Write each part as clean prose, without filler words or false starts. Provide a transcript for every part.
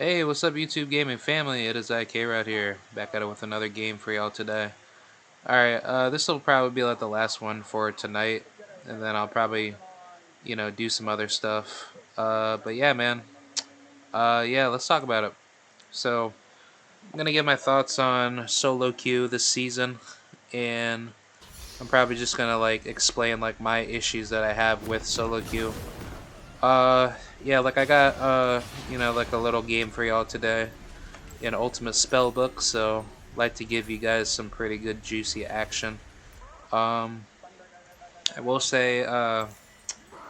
Hey, what's up, YouTube gaming family? It is IK right here, back at it with another game for y'all today. Alright, this will probably be like the last one for tonight, and then I'll probably, do some other stuff. But yeah, man. Yeah, let's talk about it. So, I'm gonna give my thoughts on Solo Q this season, and I'm probably just gonna like explain like my issues that I have with Solo Q. Yeah, like I got like a little game for y'all today. An ultimate spellbook, so like to give you guys some pretty good juicy action. Um, I will say,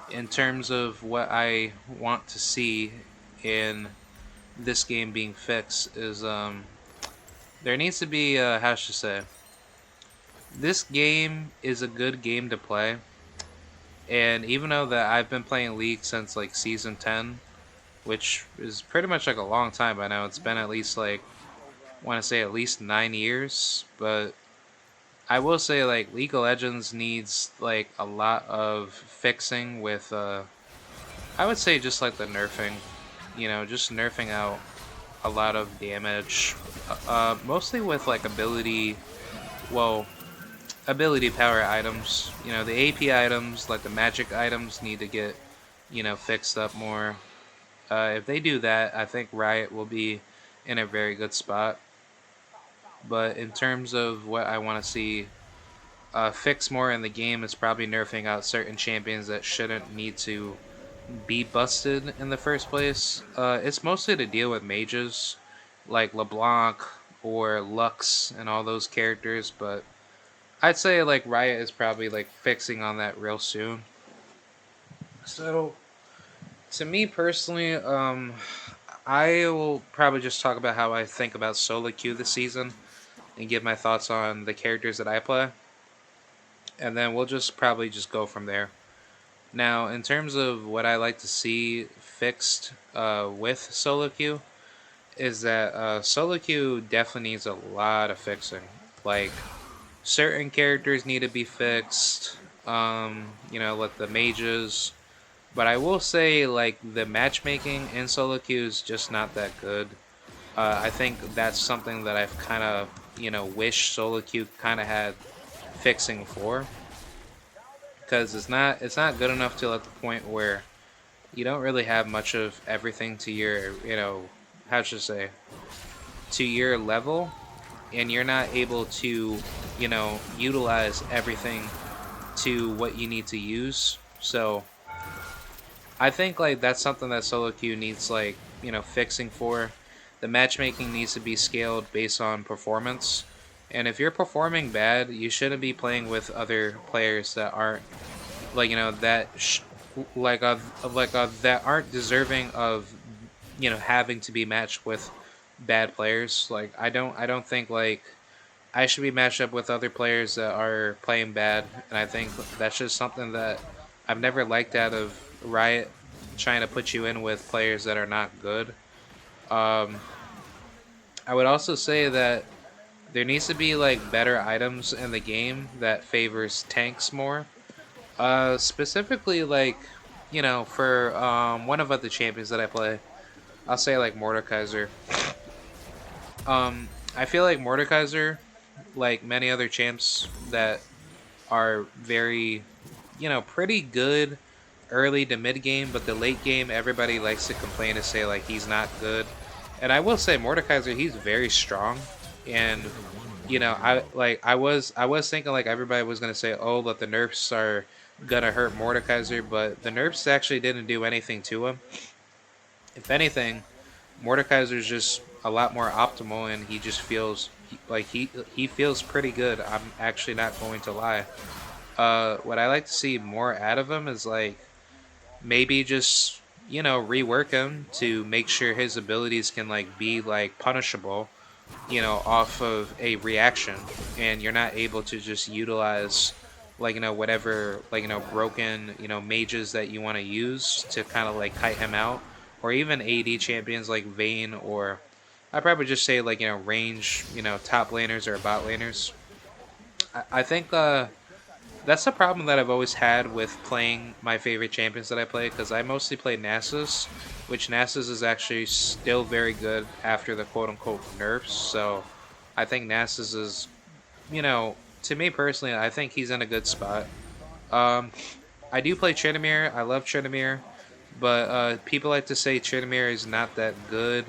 in terms of what I want to see in this game being fixed, is there needs to be how should I say, this game is a good game to play, and even though that I've been playing League since like season 10, which is pretty much like a long time by now. It's been at least like I want to say at least 9 years, but I will say like League of Legends needs like a lot of fixing with I would say just like the nerfing, just nerfing out a lot of damage, mostly with like well, ability power items. The AP items, like the magic items, need to get fixed up more. If they do that, I think Riot will be in a very good spot. But in terms of what I want to see fix more in the game, is probably nerfing out certain champions that shouldn't need to be busted in the first place. It's mostly to deal with mages like LeBlanc or Lux and all those characters, but I'd say like Riot is probably like fixing on that real soon. So to me personally, I will probably just talk about how I think about Solo Q this season and give my thoughts on the characters that I play, and then we'll just probably just go from there. Now, in terms of what I like to see fixed with Solo Q, is that Solo Q definitely needs a lot of fixing. Like, certain characters need to be fixed, like the mages. But I will say, like, the matchmaking in Solo Q is just not that good. I think that's something that I've kind of, wish Solo Q kind of had fixing for, because it's not good enough to at the point where you don't really have much of everything to your how should I say, to your level, and you're not able to utilize everything to what you need to use. So I think like that's something that Solo Q needs like fixing for. The matchmaking needs to be scaled based on performance. And if you're performing bad, you shouldn't be playing with other players that aren't like that aren't deserving of having to be matched with bad players. Like I don't think like I should be matched up with other players that are playing bad, and I think that's just something that I've never liked out of Riot, trying to put you in with players that are not good. Um, I would also say that there needs to be like better items in the game that favors tanks more. Specifically, like for one of the champions that I play, I'll say like Mordekaiser. I feel like Mordekaiser, like many other champs that are very, pretty good early to mid game, but the late game everybody likes to complain and say like he's not good. And I will say Mordekaiser, he's very strong, and I was thinking like everybody was gonna say, oh, that the nerfs are gonna hurt Mordekaiser, but the nerfs actually didn't do anything to him. If anything, Mordekaiser's just a lot more optimal, and he just feels like he feels pretty good. I'm actually not going to lie. What I like to see more out of him is like maybe just rework him to make sure his abilities can like be like punishable, off of a reaction, and you're not able to just utilize like whatever like broken mages that you want to use to kind of like kite him out, or even AD champions like Vayne, or I probably just say like range top laners or bot laners. I think that's the problem that I've always had with playing my favorite champions that I play, because I mostly play Nasus, which Nasus is actually still very good after the quote unquote nerfs. So I think Nasus is, to me personally, I think he's in a good spot. Um, I do play Tryndamere. I love Tryndamere, but people like to say Tryndamere is not that good.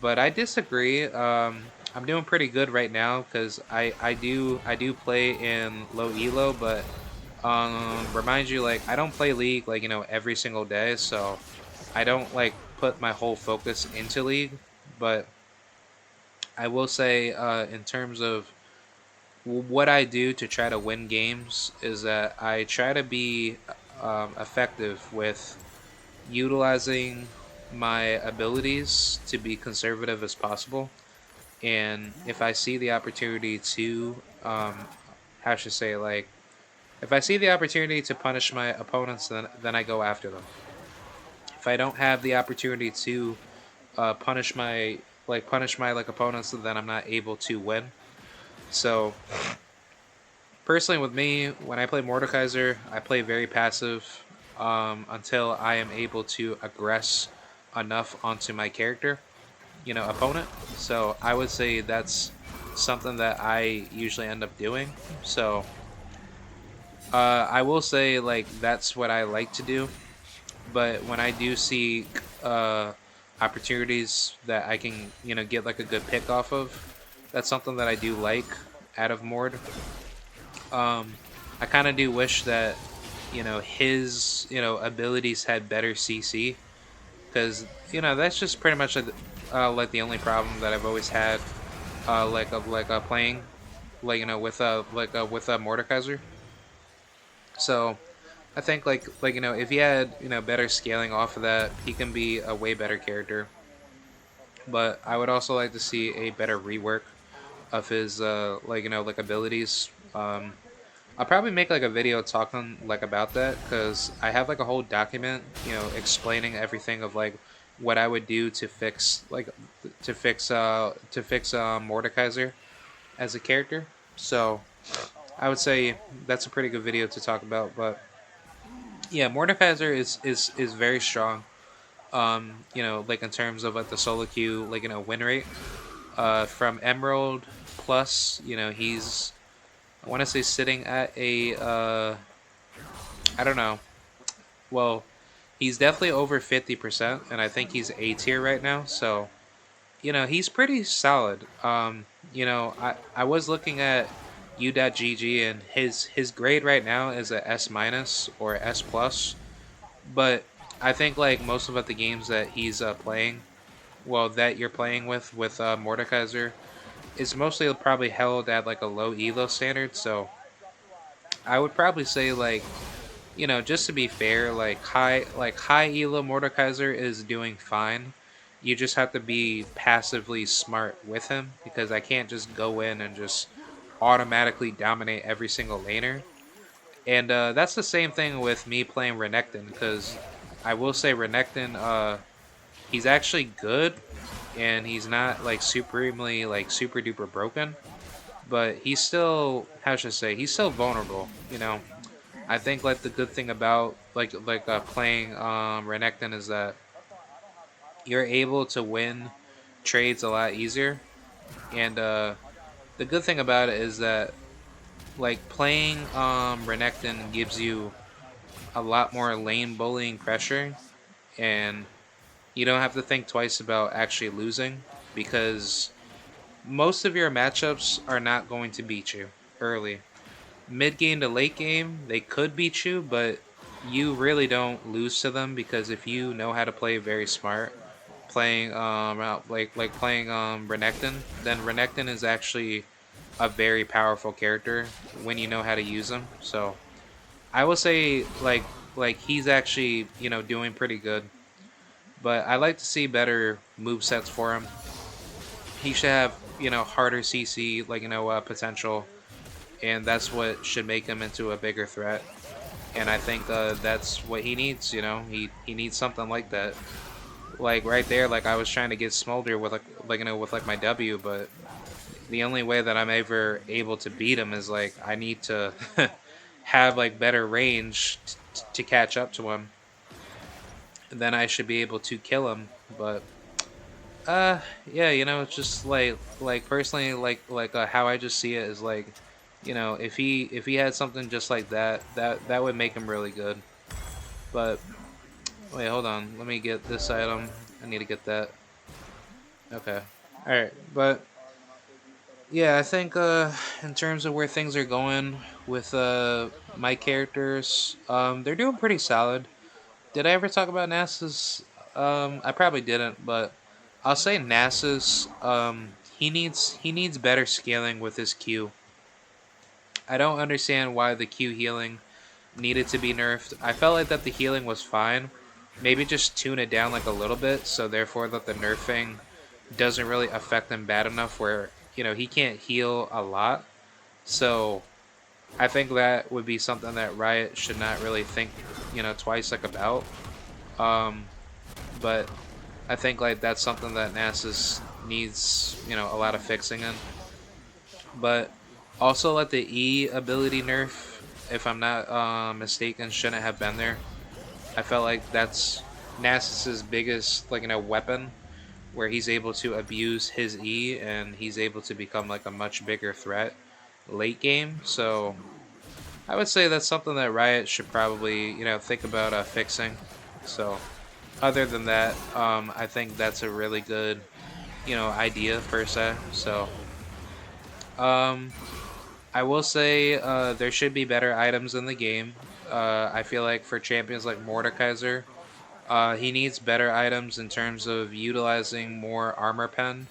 But I disagree. I'm doing pretty good right now because I do play in low elo, but remind you, like, I don't play League like every single day, so I don't like put my whole focus into League. But I will say, in terms of what I do to try to win games, is that I try to be effective with utilizing my abilities to be conservative as possible. And if I see the opportunity to, how should I say, like, if I see the opportunity to punish my opponents, then I go after them. If I don't have the opportunity to punish my like opponents, then I'm not able to win. So personally, with me, when I play Mordekaiser, I play very passive until I am able to aggress enough onto my character, opponent. So I would say that's something that I usually end up doing. So I will say, like, that's what I like to do. But when I do see opportunities that I can, get like a good pick off of, that's something that I do like out of Mord. Um, I kind of do wish that his abilities had better CC, because that's just pretty much like the only problem that I've always had playing with Mordekaiser. So I think if he had better scaling off of that, he can be a way better character. But I would also like to see a better rework of his abilities. I'll probably make like a video talking like about that, because I have like a whole document explaining everything of like what I would do to fix Mordekaiser as a character. So I would say that's a pretty good video to talk about. But yeah, Mordekaiser is very strong. Like in terms of like the solo queue, win rate. From Emerald plus, he's, I want to say, sitting at a I don't know. Well, he's definitely over 50%, and I think he's A tier right now. So he's pretty solid. I was looking at u.gg, and his grade right now is a S minus or S plus. But I think like most of the games that he's playing, well, that you're playing with Mordekaiser, is mostly probably held at like a low elo standard. So I would probably say, like, just to be fair, like high elo Mordekaiser is doing fine. You just have to be passively smart with him, because I can't just go in and just automatically dominate every single laner. And that's the same thing with me playing Renekton, because I will say Renekton, he's actually good, and he's not like supremely like super duper broken, but he's still, how should I say, he's still vulnerable. I think like the good thing about playing Renekton is that you're able to win trades a lot easier. And the good thing about it is that like playing Renekton gives you a lot more lane bullying pressure, and you don't have to think twice about actually losing, because most of your matchups are not going to beat you early. Mid game to late game, they could beat you, but you really don't lose to them, because if you know how to play very smart, playing playing Renekton, then Renekton is actually a very powerful character when you know how to use him. So I will say like he's actually doing pretty good, but I like to see better move sets for him. He should have harder CC potential, and that's what should make him into a bigger threat. And I think that's what he needs. He needs something like that. Like right there, like I was trying to get Smolder with with like my W, but the only way that I'm ever able to beat him is like I need to have like better range to catch up to him. then I should be able to kill him. But yeah, it's just like personally, how I just see it is like, if he had something just like that, that would make him really good. But wait, hold on, let me get this item. I need to get that. Okay, all right, but yeah, I think in terms of where things are going with my characters, they're doing pretty solid. Did I ever talk about NASA's? I probably didn't, but I'll say NASA's. He needs better scaling with his Q. I don't understand why the Q healing needed to be nerfed. I felt like that the healing was fine. Maybe just tune it down like a little bit, so therefore that the nerfing doesn't really affect him bad enough where he can't heal a lot. So I think that would be something that Riot should not really think twice like about. Um, but I think like that's something that NASA's needs a lot of fixing in. But also let the E ability nerf, if I'm not mistaken, shouldn't have been there. I felt like that's Nasus's biggest weapon, where he's able to abuse his E and he's able to become like a much bigger threat late game. So I would say that's something that Riot should probably think about fixing. So other than that, I think that's a really good idea per se. So um, I will say there should be better items in the game. I feel like for champions like Mordekaiser, he needs better items in terms of utilizing more armor pen,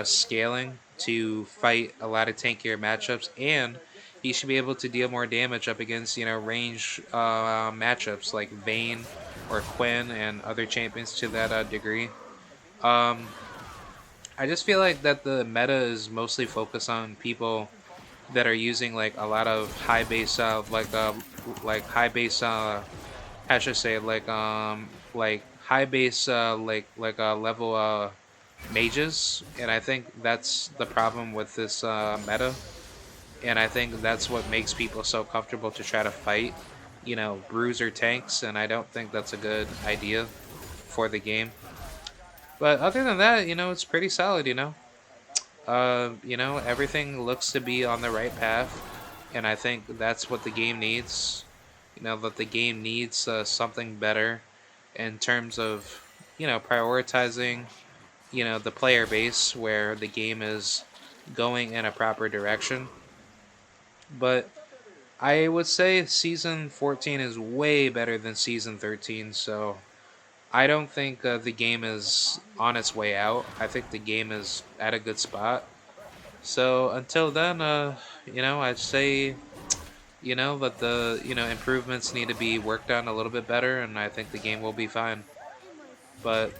scaling to fight a lot of tankier matchups, and he should be able to deal more damage up against range matchups like Vayne or Quinn and other champions to that degree. Um, I just feel like that the meta is mostly focused on people that are using like a lot of high base high base how should I say like high base level mages, and I think that's the problem with this meta, and I think that's what makes people so comfortable to try to fight bruiser tanks, and I don't think that's a good idea for the game. But other than that, it's pretty solid. Everything looks to be on the right path, and I think that's what the game needs. That the game needs something better in terms of prioritizing the player base, where the game is going in a proper direction. But I would say season 14 is way better than season 13, so I don't think the game is on its way out. I think the game is at a good spot. So until then, I'd say that the improvements need to be worked on a little bit better, and I think the game will be fine. But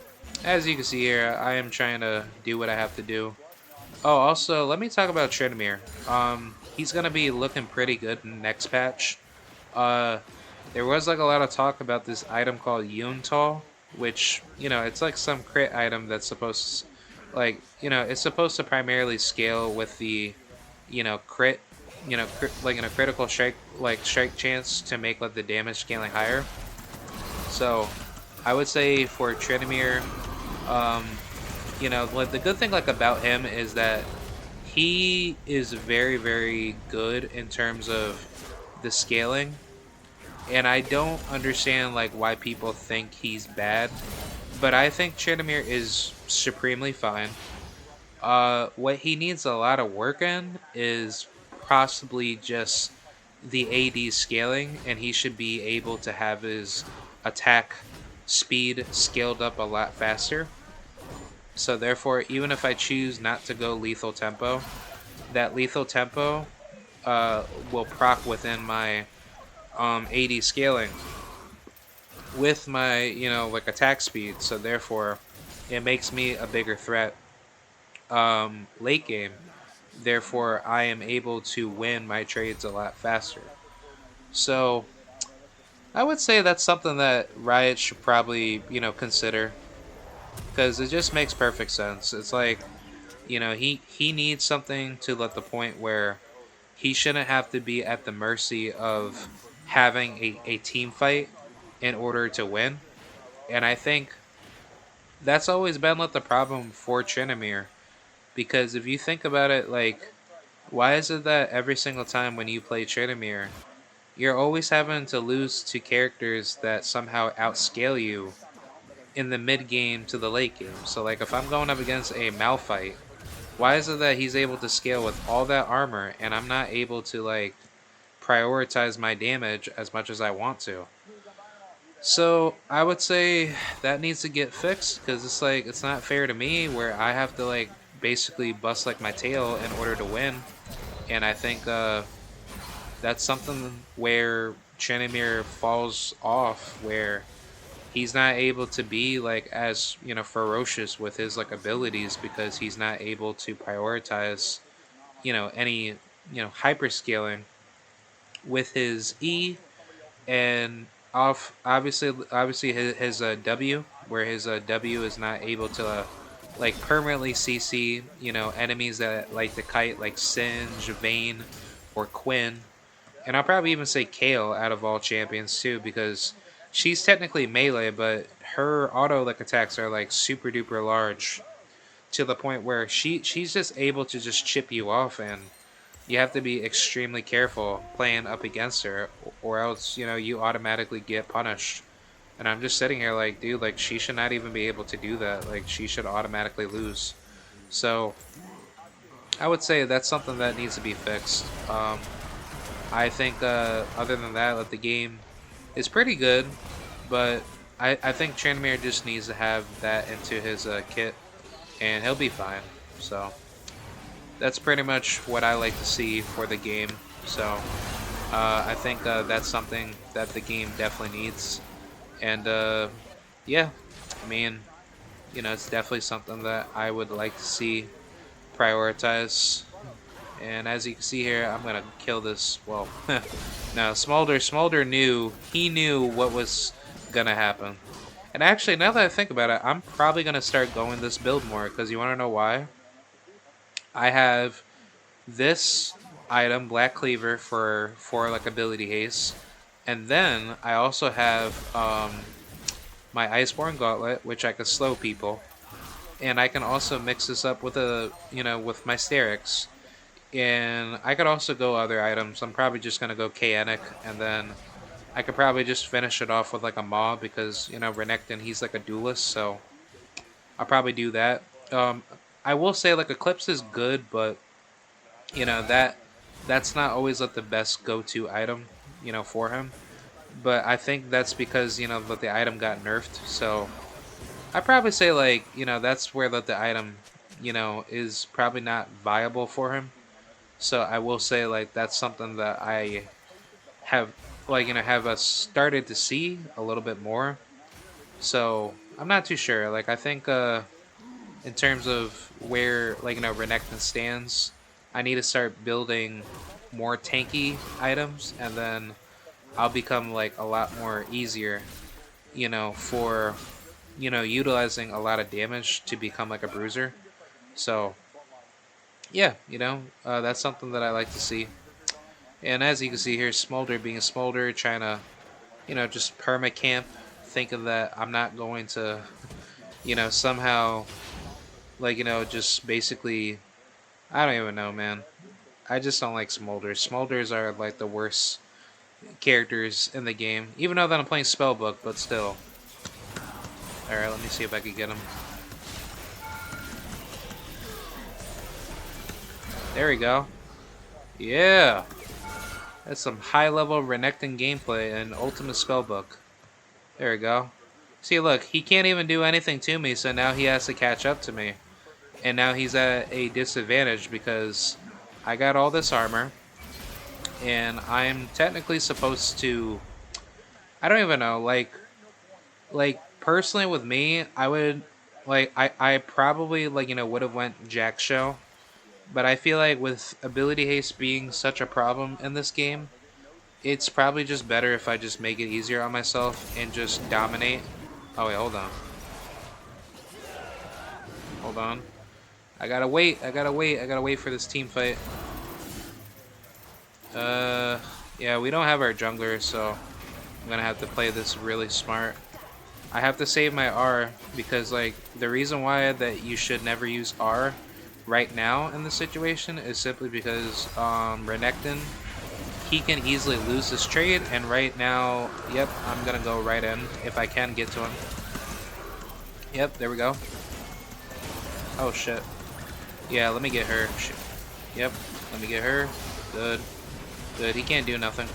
as you can see here, I am trying to do what I have to do. Oh, also, let me talk about Trinamir. He's gonna be looking pretty good in next patch. Uh, there was like a lot of talk about this item called Yuntal, which it's like some crit item that's supposed to, it's supposed to primarily scale with the crit, like in a critical strike chance to make like the damage scaling higher. So I would say for Trinamir, um, like the good thing like about him is that he is very very good in terms of the scaling, and I don't understand like why people think he's bad, but I think Trinamir is supremely fine. What he needs a lot of work in is possibly just the AD scaling, and he should be able to have his attack speed scaled up a lot faster. So therefore, even if I choose not to go lethal tempo, that lethal tempo will proc within my AD scaling with my attack speed. So therefore, it makes me a bigger threat late game. Therefore, I am able to win my trades a lot faster. So I would say that's something that Riot should probably consider, because it just makes perfect sense. It's like he needs something to let the point where he shouldn't have to be at the mercy of having a team fight in order to win. And I think that's always been like the problem for Tryndamere. Because if you think about it, like, why is it that every single time when you play Tryndamere, you're always having to lose to characters that somehow outscale you in the mid game to the late game? So, like, if I'm going up against a Malphite, why is it that he's able to scale with all that armor and I'm not able to, like, prioritize my damage as much as I want to? So I would say that needs to get fixed because it's like it's not fair to me where I have to like basically bust like my tail in order to win, and I think that's something where Chanimir falls off, where he's not able to be like as ferocious with his like abilities because he's not able to prioritize any hyper scaling with his E and off obviously his W, where his W is not able to like permanently CC enemies that like the kite, like Singe, Vayne, or Quinn. And I'll probably even say Kale out of all champions too, because she's technically melee, but her auto like attacks are like super duper large to the point where she's just able to just chip you off, and you have to be extremely careful playing up against her, or else you automatically get punished. And I'm just sitting here like, dude, like she should not even be able to do that. Like she should automatically lose. So I would say that's something that needs to be fixed. I think other than that, like, the game is pretty good, but I think Tranmere just needs to have that into his kit, and he'll be fine. So that's pretty much what I like to see for the game. So I think that's something that the game definitely needs. And yeah, I mean, it's definitely something that I would like to see prioritize. And as you can see here, I'm gonna kill this. Well, now Smolder knew, he knew what was gonna happen. And actually, now that I think about it, I'm probably gonna start going this build more, because you want to know why? I have this item, Black Cleaver, for like ability haste, and then I also have my Iceborne Gauntlet, which I can slow people, and I can also mix this up with with my Sterix, and I could also go other items. I'm probably just gonna go Kaenic, and then I could probably just finish it off with like a Maw, because Renekton, he's like a duelist, so I'll probably do that. I will say like Eclipse is good, but that's not always like the best go-to item for him, but I think that's because that the item got nerfed. So I probably say like that's where that the item is probably not viable for him. So I will say like that's something that I have like have started to see a little bit more. So I'm not too sure. Like I think in terms of where like Renekton stands, I need to start building more tanky items, and then I'll become like a lot more easier, for utilizing a lot of damage to become like a bruiser. So yeah, that's something that I like to see. And as you can see here, Smolder being Smolder, trying to just perma camp, thinking that I'm not going to somehow like just basically, I don't even know, man. I just don't like Smolders. Smolders are like the worst characters in the game. Even though that I'm playing Spellbook, but still. Alright, let me see if I can get him. There we go. Yeah! That's some high-level Renekton gameplay in Ultimate Spellbook. There we go. See, look, he can't even do anything to me, so now he has to catch up to me. And now he's at a disadvantage because I got all this armor, and I'm technically supposed to, I don't even know, like personally with me, I would like I probably like would have went Jack Show, but I feel like with ability haste being such a problem in this game, it's probably just better if I just make it easier on myself and just dominate. Oh wait, hold on. Hold on. I gotta wait, I gotta wait, I gotta wait for this team fight. Yeah, we don't have our jungler, so I'm gonna have to play this really smart. I have to save my R because like the reason why that you should never use R right now in this situation is simply because Renekton, he can easily lose this trade, and right now, yep, I'm gonna go right in if I can get to him. Yep, there we go. Oh shit. Yeah, let me get her. Shit. Yep, let me get her. Good. Good, he can't do nothing.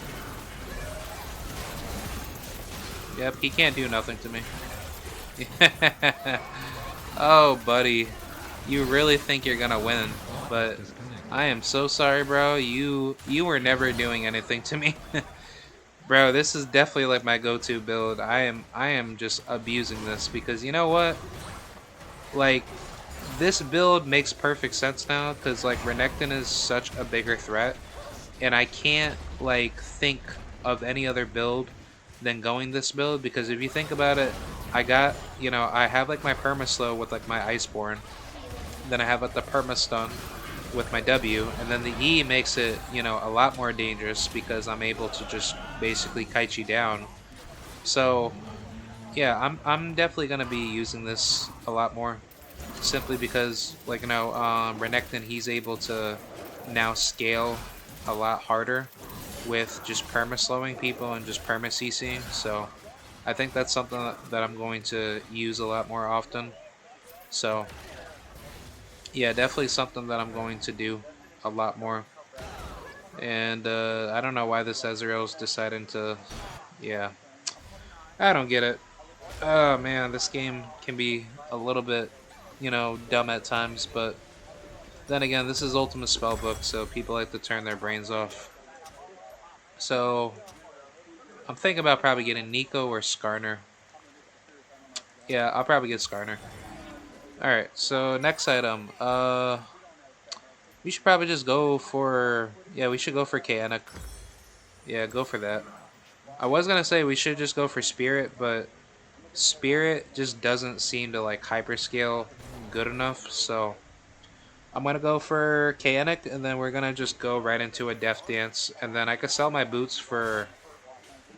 Yep, he can't do nothing to me. Oh, buddy. You really think you're gonna win, but I am so sorry, bro. You were never doing anything to me. Bro, this is definitely like my go-to build. I am just abusing this because you know what? Like this build makes perfect sense now cuz like Renekton is such a bigger threat and I can't like think of any other build than going this build because if you think about it, I got, I have like my perma slow with like my Iceborne. Then I have like the perma stun with my W, and then the E makes it, a lot more dangerous because I'm able to just basically kite you down. So yeah, I'm definitely gonna be using this a lot more, simply because like Renekton, he's able to now scale a lot harder with just perma slowing people and just perma CCing. So I think that's something that I'm going to use a lot more often. So yeah, definitely something that I'm going to do a lot more. And I don't know why this Ezreal's deciding to. Yeah, I don't get it. Oh man, this game can be a little bit, dumb at times. But then again, this is Ultimate Spellbook, so people like to turn their brains off. So I'm thinking about probably getting Nico or Skarner. Yeah, I'll probably get Skarner. All right. So next item. We should probably just go for. Yeah, we should go for Kaenic. Yeah, go for that. I was gonna say we should just go for Spirit, but Spirit just doesn't seem to like hyperscale good enough, so I'm gonna go for Kaenic, and then we're gonna just go right into a Death Dance, and then I could sell my boots for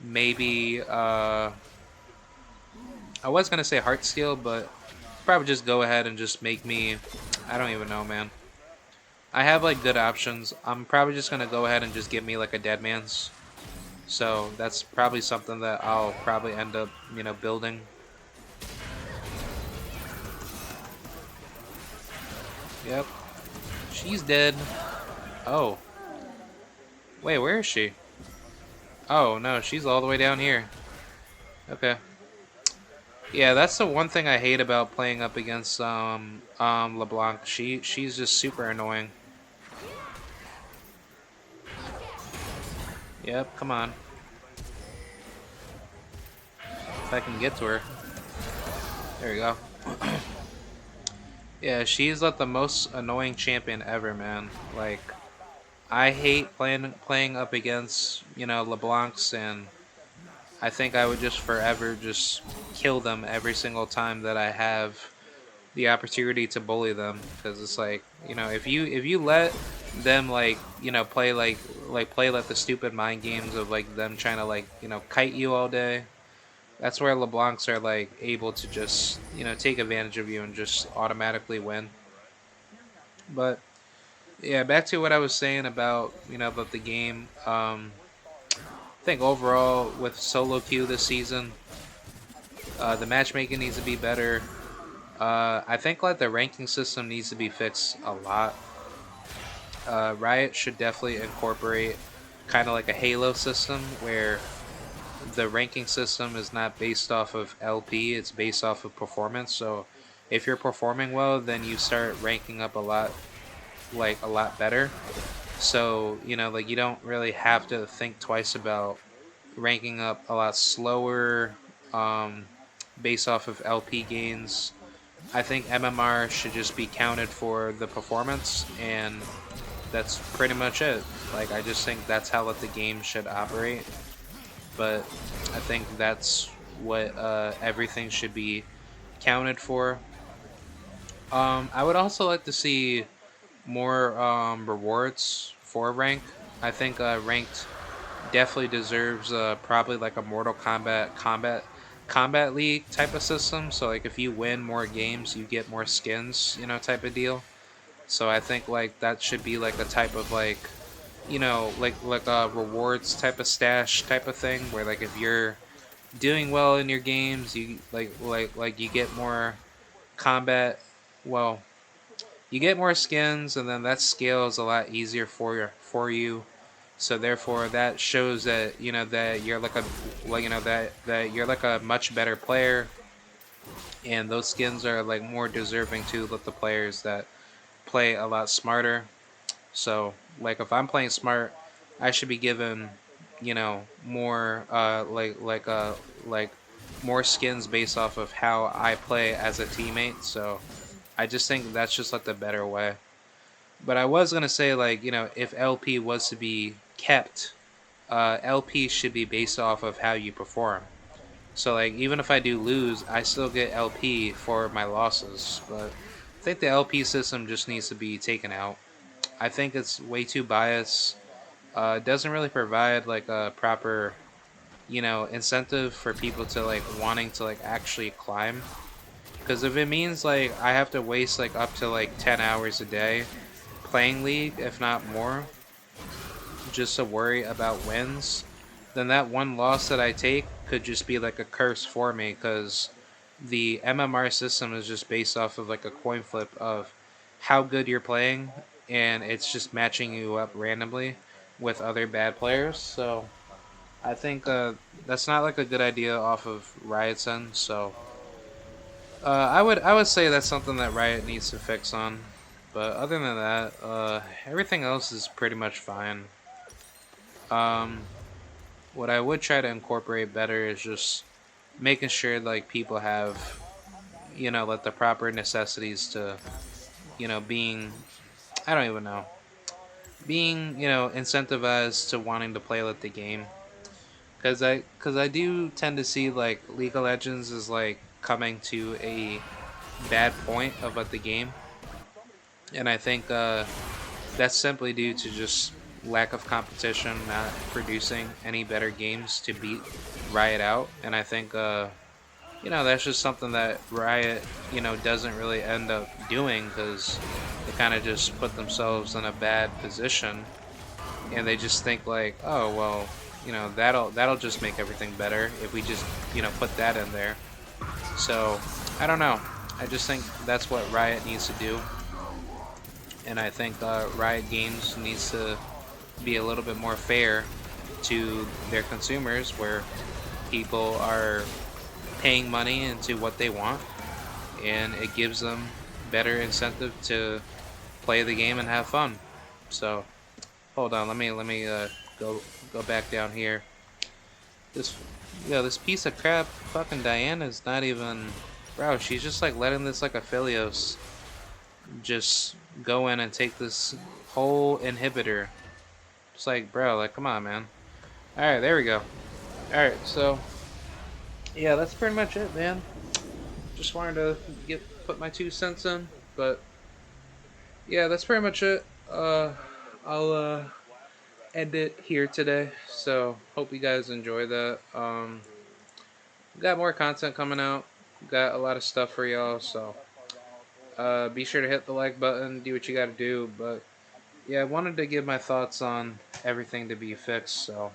maybe I was gonna say Heartsteel, but probably just go ahead and just make me. I don't even know, man. I have like good options. I'm probably just gonna go ahead and just get me like a Dead Man's. So that's probably something that I'll probably end up, building. Yep. She's dead. Oh. Wait, where is she? Oh, no, she's all the way down here. Okay. Yeah, that's the one thing I hate about playing up against LeBlanc. She's just super annoying. Yep, come on. If I can get to her. There you go. Yeah, she's like the most annoying champion ever, man. Like I hate playing up against, LeBlancs, and I think I would just forever just kill them every single time that I have the opportunity to bully them, because it's like, if you let them like, play play like the stupid mind games of like them trying to like, kite you all day. That's where LeBlancs are like able to just, take advantage of you and just automatically win. But yeah, back to what I was saying about, about the game. I think overall with solo queue this season, the matchmaking needs to be better. I think like the ranking system needs to be fixed a lot. Riot should definitely incorporate kind of like a Halo system where the ranking system is not based off of LP, it's based off of performance. So if you're performing well, then you start ranking up a lot better. So, like you don't really have to think twice about ranking up a lot slower um, based off of LP gains. I think MMR should just be counted for the performance, and that's pretty much it. Like, I just think that's how the game should operate. But I think that's what everything should be counted for. I would also like to see more rewards for rank. I think ranked definitely deserves probably like a Mortal Kombat League type of system. So like if you win more games, you get more skins, type of deal. So I think like that should be like a type of like like a rewards type of stash type of thing where like if you're doing well in your games, you like you get more combat. Well, you get more skins, and then that scales a lot easier for you. So therefore, that shows that that you're like a like that you're like a much better player, and those skins are like more deserving to let the players that play a lot smarter. So like if I'm playing smart, I should be given more like more skins based off of how I play as a teammate. So I just think that's just like the better way. But I was gonna say like if LP was to be kept, LP should be based off of how you perform. So like even if I do lose, I still get LP for my losses. But I think the LP system just needs to be taken out. I think it's way too biased. It doesn't really provide like a proper incentive for people to like wanting to like actually climb. Because if it means like I have to waste like up to like 10 hours a day playing League, if not more, just to worry about wins, then that one loss that I take could just be like a curse for me because the MMR system is just based off of like a coin flip of how good you're playing, and it's just matching you up randomly with other bad players. So I think that's not like a good idea off of Riot's end. So I would say that's something that Riot needs to fix on. But other than that, everything else is pretty much fine. Um, what I would try to incorporate better is just making sure like people have like the proper necessities to being I don't even know being incentivized to wanting to play like the game because I do tend to see like League of Legends is like coming to a bad point of like the game, and I think that's simply due to just lack of competition, not producing any better games to beat Riot out, and I think that's just something that Riot, doesn't really end up doing because they kind of just put themselves in a bad position, and they just think like, oh well, that'll just make everything better if we just put that in there. So I don't know. I just think that's what Riot needs to do, and I think Riot Games needs to be a little bit more fair to their consumers, where people are paying money into what they want, and it gives them better incentive to play the game and have fun. So hold on, let me go back down here. This this piece of crap fucking Diana's not even, bro. She's just like letting this like Aphelios just go in and take this whole inhibitor. It's like, bro, like come on, man. All right, there we go. All right, so yeah, that's pretty much it, man. Just wanted to put my 2 cents in, but yeah, that's pretty much it. I'll end it here today. So hope you guys enjoy that. Got more content coming out. Got a lot of stuff for y'all. So be sure to hit the like button. Do what you got to do. But yeah, I wanted to give my thoughts on everything to be fixed. So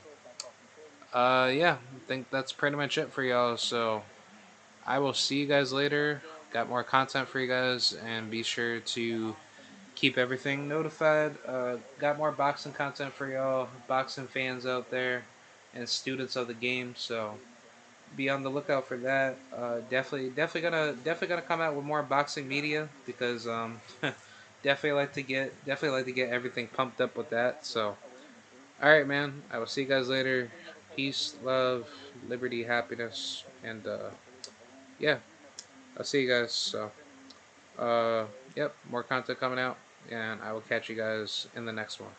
yeah, I think that's pretty much it for y'all. So I will see you guys later. Got more content for you guys, and be sure to keep everything notified. Got more boxing content for y'all, boxing fans out there, and students of the game. So be on the lookout for that. Definitely gonna come out with more boxing media because definitely like to get everything pumped up with that. So all right, man. I will see you guys later. Peace, love, liberty, happiness, and yeah, I'll see you guys. So yep, more content coming out, and I will catch you guys in the next one.